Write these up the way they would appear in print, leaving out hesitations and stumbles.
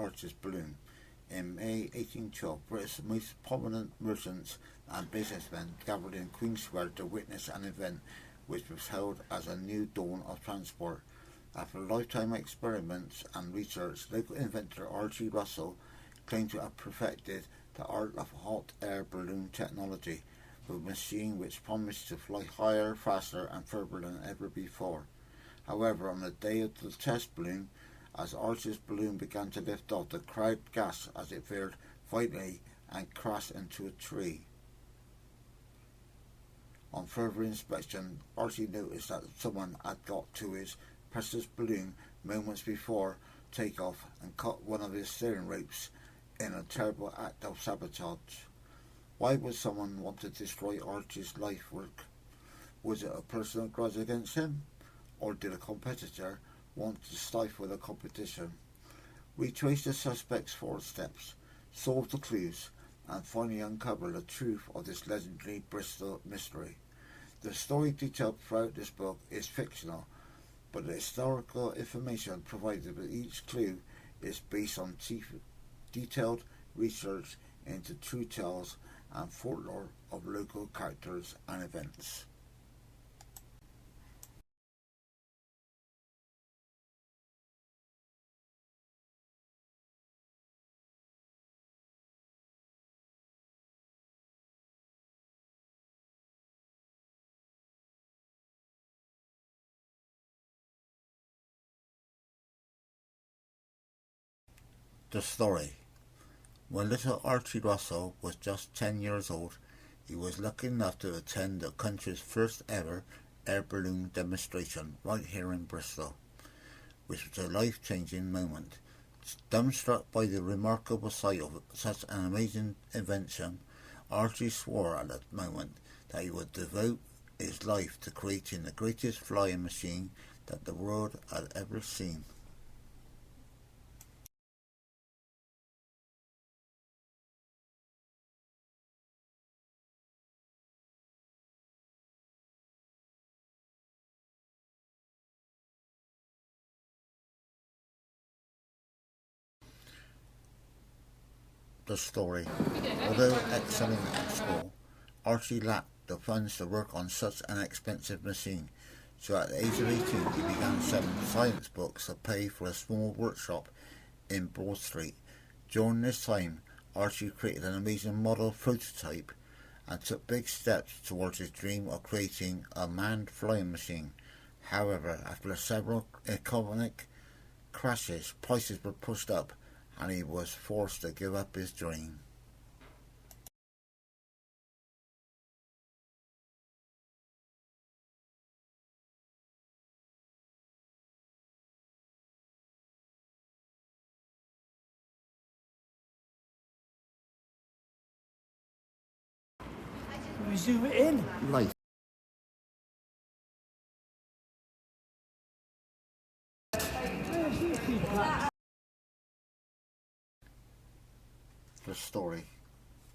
Archie's balloon. In May 1812, Britain's most prominent merchants and businessmen gathered in Queen Square to witness an event which was hailed as a new dawn of transport. After lifetime experiments and research, local inventor Archie Russell claimed to have perfected the art of hot air balloon technology, with a machine which promised to fly higher, faster and further than ever before. However, on the day of the test balloon, as Archie's balloon began to lift off, the crowd gasped as it veered violently and crashed into a tree. On further inspection, Archie noticed that someone had got to his precious balloon moments before takeoff and cut one of his steering ropes in a terrible act of sabotage. Why would someone want to destroy Archie's life work? Was it a personal grudge against him? Or did a competitor want to stifle the competition? We traced the suspect's footsteps, solved the clues, and finally uncovered the truth of this legendary Bristol mystery. The story detailed throughout this book is fictional, but the historical information provided with each clue is based on detailed research into true tales and folklore of local characters and events. The story. When little Archie Russell was just 10 years old, he was lucky enough to attend the country's first ever air balloon demonstration right here in Bristol, which was a life-changing moment. Dumbstruck by the remarkable sight of such an amazing invention, Archie swore at the moment that he would devote his life to creating the greatest flying machine that the world had ever seen. The story. Although excelling at school, Archie lacked the funds to work on such an expensive machine, so at the age of 18 he began selling science books to pay for a small workshop in Broad Street. During this time, Archie created an amazing model prototype and took big steps towards his dream of creating a manned flying machine. However, after several economic crashes, prices were pushed up and he was forced to give up his dream. We zoom it in. Life. The story.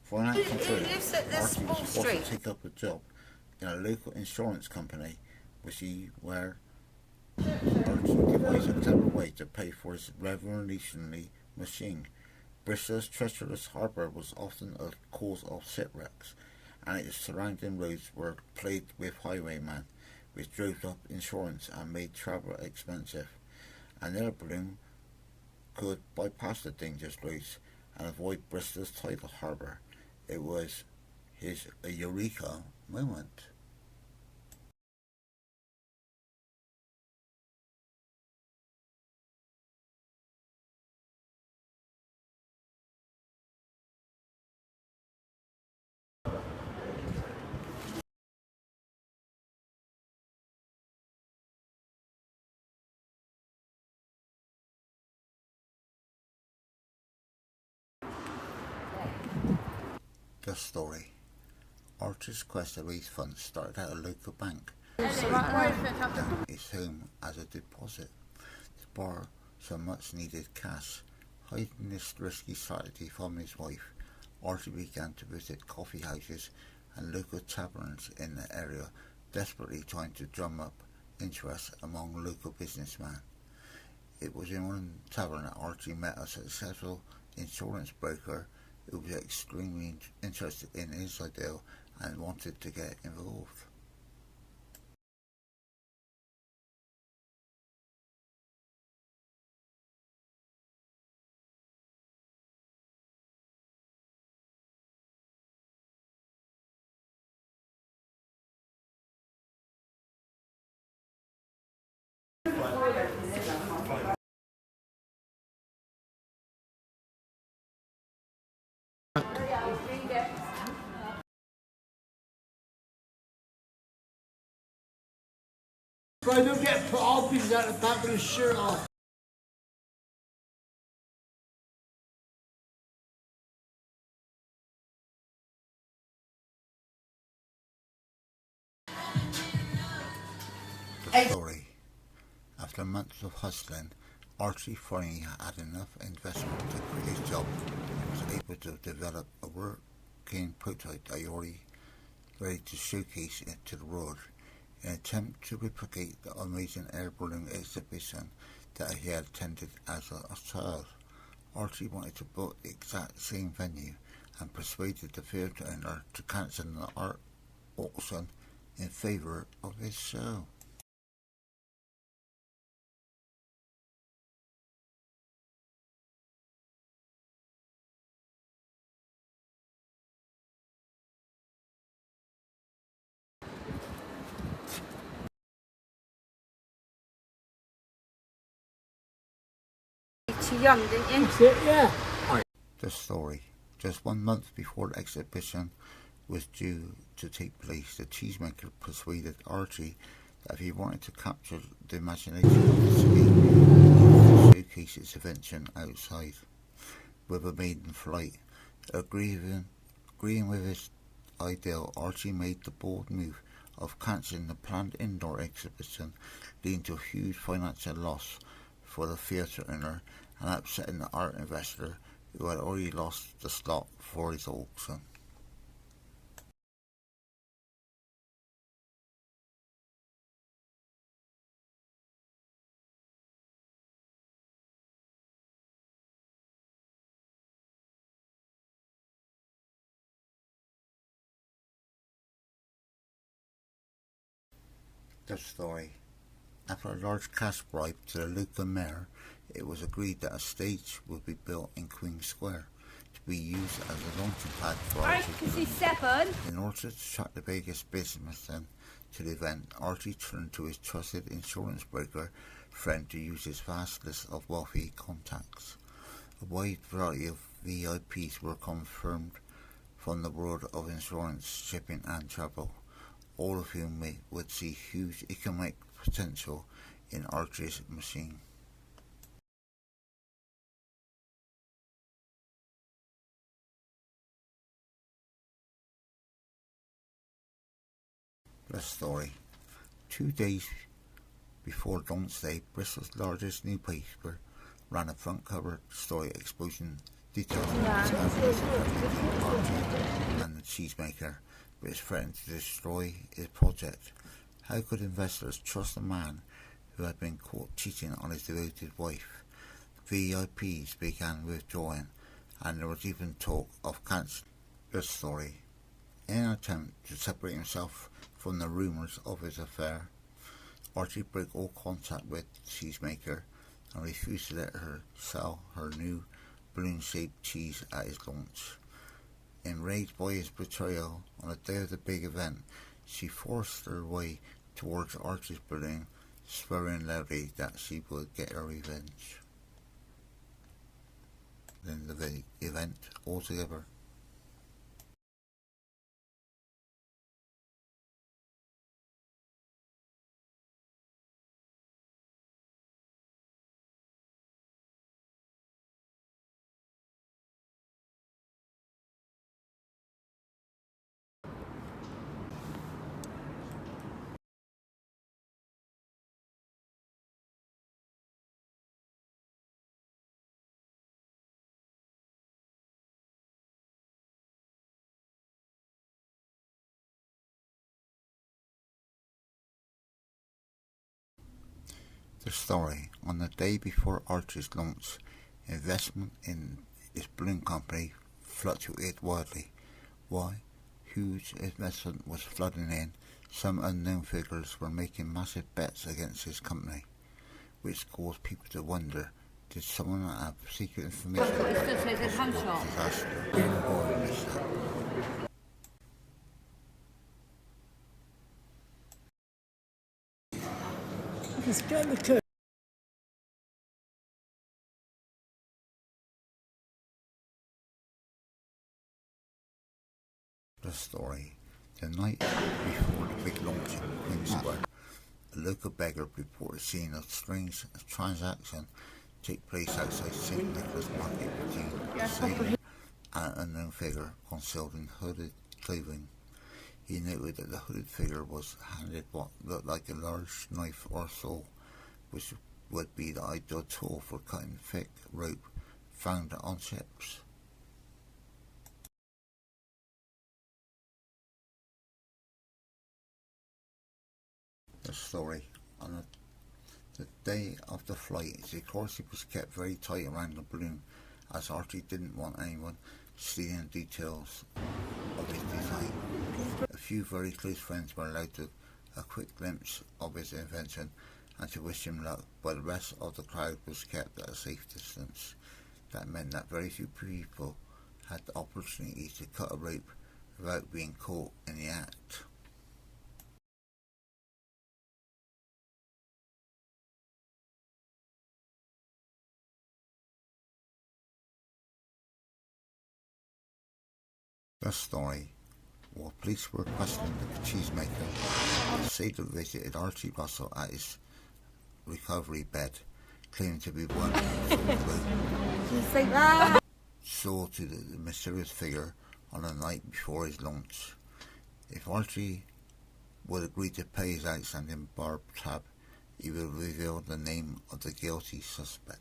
Financial He lives at this Archie small was forced street. to take up a job in a local insurance company, where Archie devised a clever way to pay for his revolutionary machine. Bristol's treacherous harbour was often a cause of shipwrecks, and its surrounding roads were plagued with highwaymen, which drove up insurance and made travel expensive. An air balloon could bypass the dangerous roads and avoid Bristol's tidal harbour. It was his eureka moment. The story. Archie's quest to raise funds started at a local bank, his home as a deposit, to borrow some much needed cash. Hiding this risky strategy from his wife, Archie began to visit coffee houses and local taverns in the area, desperately trying to drum up interest among local businessmen. It was in one tavern that Archie met a successful insurance broker who was extremely interested in his ideal and wanted to get involved. Bro, don't get put off because at the back with his shirt off. The story. After months of hustling, Archie finally had enough investment to quit his job and was able to develop a working prototype that he already ready to showcase it to the world in an attempt to replicate the amazing air balloon exhibition that he had attended as a child. Archie wanted to book the exact same venue and persuaded the theatre owner to cancel the art auction in favour of his show. Too young, didn't you? That's it, yeah. The story. Just 1 month before the exhibition was due to take place, the cheesemaker persuaded Archie that if he wanted to capture the imagination of the city, he would showcase its invention outside with a maiden flight. Agreeing with his ideal, Archie made the bold move of cancelling the planned indoor exhibition, leading to a huge financial loss for the theatre owner and upsetting the art investor who had already lost the slot for his auction. The story. After a large cash bribe to the local mayor, it was agreed that a stage would be built in Queen Square to be used as a launching pad for Archie. In order to attract the biggest businessmen to the event, Archie turned to his trusted insurance broker friend to use his vast list of wealthy contacts. A wide variety of VIPs were confirmed from the world of insurance, shipping and travel, all of whom would see huge economic potential in Archie's machine. The story. 2 days before launch day, Bristol's largest newspaper ran a front cover story exposing details of the of Archie and the cheesemaker, but is threatened to destroy his project. How could investors trust a man who had been caught cheating on his devoted wife? VIPs began withdrawing, and there was even talk of cancelling the story. In an attempt to separate himself from the rumours of his affair, Archie broke all contact with the cheesemaker and refused to let her sell her new balloon-shaped cheese at his launch. Enraged by his betrayal, on the day of the big event, she forced her way towards Archie's balloon, swearing loudly that she would get her revenge. Then the event altogether. The story. On the day before Archie's launch, investment in his balloon company fluctuated wildly. Why? Huge investment was flooding in. Some unknown figures were making massive bets against his company, which caused people to wonder, did someone have secret information about the possible disaster or mishap? Let's get the curtain. The story. The night before the big launch in Queen Square, a local beggar reported seeing a strange transaction take place outside St. Nicholas Market between a sailor and an unknown figure concealed in hooded clothing. He noted that the hooded figure was handed what looked like a large knife or saw, which would be the ideal tool for cutting thick rope found on ships. The story. On the day of the flight, security was kept very tight around the balloon, as Archie didn't want anyone stealing details of his design. A few very close friends were allowed to a quick glimpse of his invention and to wish him luck, but the rest of the crowd was kept at a safe distance. That meant that very few people had the opportunity to cut a rope without being caught in the act. The story. While police were questioning the cheesemaker, the sailor visited Archie Russell at his recovery bed, claiming to be one who saw to the mysterious figure on the night before his launch. If Archie would agree to pay his outstanding bar tab, he would reveal the name of the guilty suspect.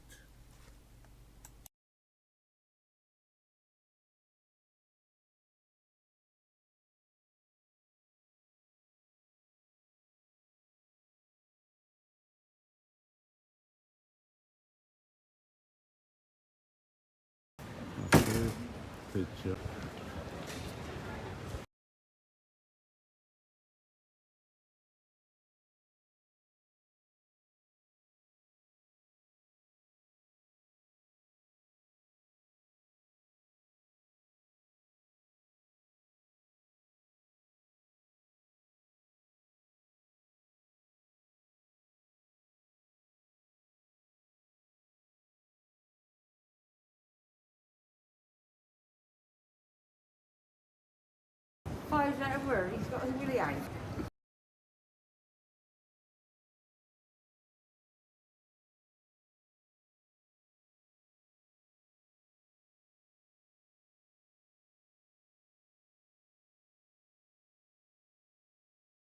Picture. Five letter word, he's got a really out.